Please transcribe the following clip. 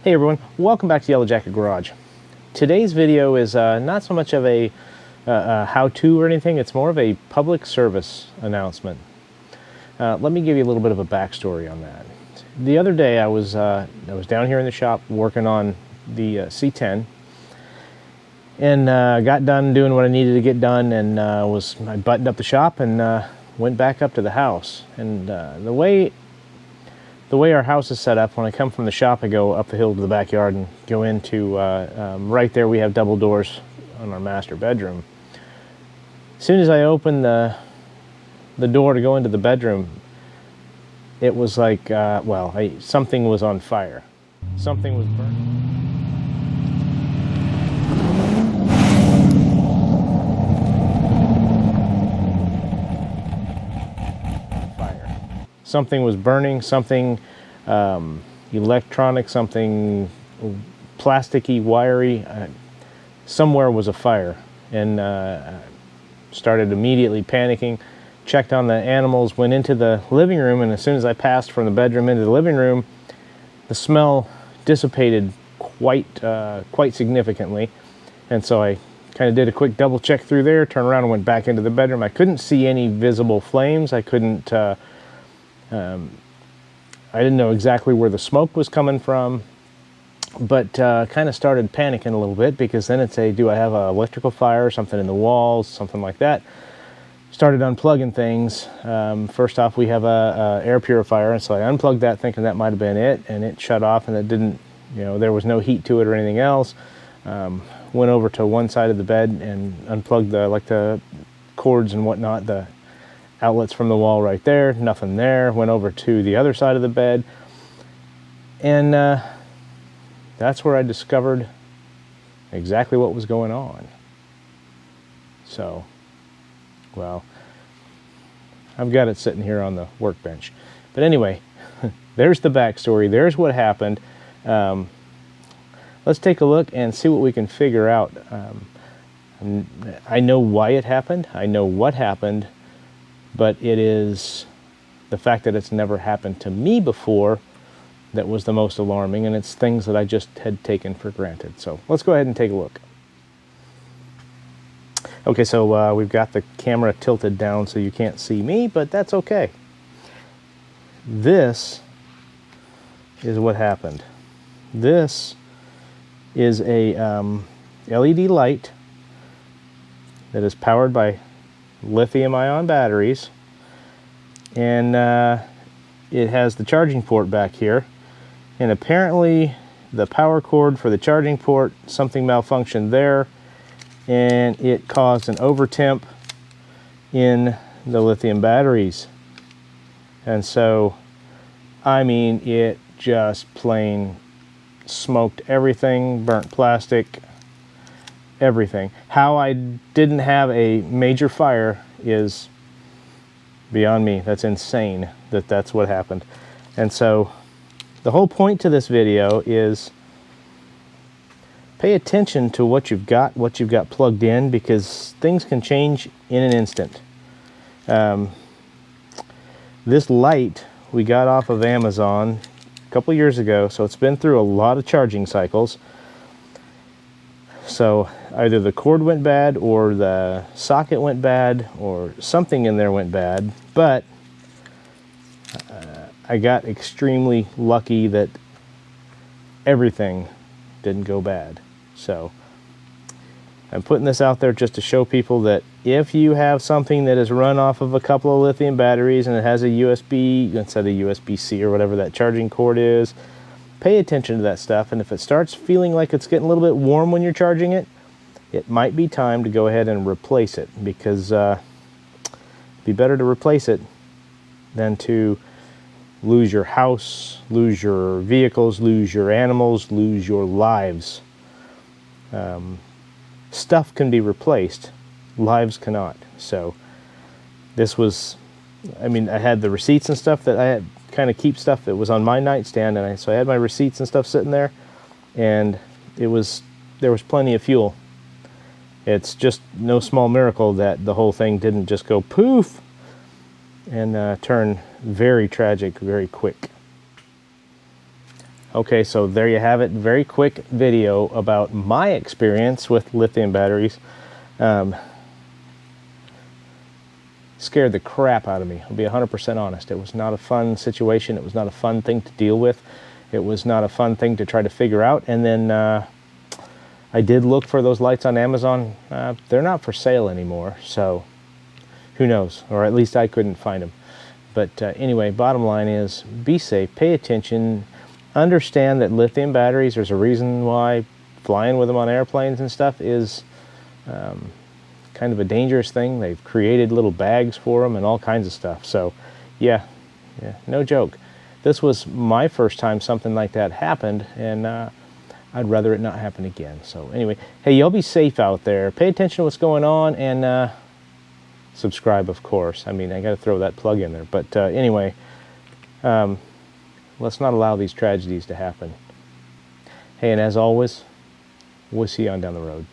Hey everyone, welcome back to Yellow Jacket Garage. Today's video is not so much of a how-to or anything, it's more of a public service announcement. Let me give you a little bit of a backstory on that. The other day I was down here in the shop working on the C10 and got done doing what I needed to get done, and I buttoned up the shop and went back up to the house. And the way our house is set up, when I come from the shop, I go up the hill to the backyard and go into, right there we have double doors on our master bedroom. As soon as I opened the door to go into the bedroom, it was like, something was on fire. Something was burning. Something was burning, something electronic, something plasticky, wiry. Somewhere was a fire, and started immediately panicking. Checked on the animals, went into the living room, and as soon as I passed from the bedroom into the living room, the smell dissipated quite significantly. And so I kind of did a quick double check through there, turned around and went back into the bedroom. I couldn't see any visible flames. I couldn't I didn't know exactly where the smoke was coming from, but kind of started panicking a little bit, because then it'd say, do I have an electrical fire or something in the walls, something like that. Started unplugging things. First off, we have a air purifier, and so I unplugged that thinking that might have been it, and it shut off, and it didn't, there was no heat to it or anything else. Went over to one side of the bed and unplugged the cords and whatnot, the outlets from the wall right there, nothing there. Went over to the other side of the bed, and that's where I discovered exactly what was going on. So, well, I've got it sitting here on the workbench. But anyway, there's the backstory. There's what happened. Let's take a look and see what we can figure out. I know why it happened. I know what happened. But it is the fact that it's never happened to me before that was the most alarming, and it's things that I just had taken for granted. So let's go ahead and take a look. Okay, so we've got the camera tilted down so you can't see me, but that's okay. This is what happened. This is a LED light that is powered by lithium-ion batteries, and it has the charging port back here, and apparently the power cord for the charging port, something malfunctioned there, and it caused an overtemp in the lithium batteries. And so, I mean, it just plain smoked everything, burnt plastic, everything. How I didn't have a major fire is beyond me. That's insane that that's what happened. And so the whole point to this video is pay attention to what you've got plugged in, because things can change in an instant. This light we got off of Amazon a couple years ago, so it's been through a lot of charging cycles. So either the cord went bad, or the socket went bad, or something in there went bad. But I got extremely lucky that everything didn't go bad. So I'm putting this out there just to show people that if you have something that is run off of a couple of lithium batteries and it has a USB, instead of USB-C or whatever that charging cord is, pay attention to that stuff. And if it starts feeling like it's getting a little bit warm when you're charging it, it might be time to go ahead and replace it, because it'd be better to replace it than to lose your house, lose your vehicles, lose your animals, lose your lives. Stuff can be replaced, lives cannot. So this was, I mean, I had the receipts and stuff that I had kind of keep stuff that was on my nightstand, and so I had my receipts and stuff sitting there, and there was plenty of fuel. It's just no small miracle that the whole thing didn't just go poof and turn very tragic very quick. Okay, so there you have it. Very quick video about my experience with lithium batteries. Scared the crap out of me. I'll be 100% honest. It was not a fun situation. It was not a fun thing to deal with. It was not a fun thing to try to figure out. And then I did look for those lights on Amazon. They're not for sale anymore, so who knows? Or at least I couldn't find them. But anyway, bottom line is be safe, pay attention, understand that lithium batteries, there's a reason why flying with them on airplanes and stuff is kind of a dangerous thing. They've created little bags for them and all kinds of stuff. So yeah, no joke. This was my first time something like that happened, and I'd rather it not happen again. So anyway, hey, y'all be safe out there. Pay attention to what's going on, and subscribe, of course. I mean, I got to throw that plug in there. But anyway, let's not allow these tragedies to happen. Hey, and as always, we'll see you on down the road.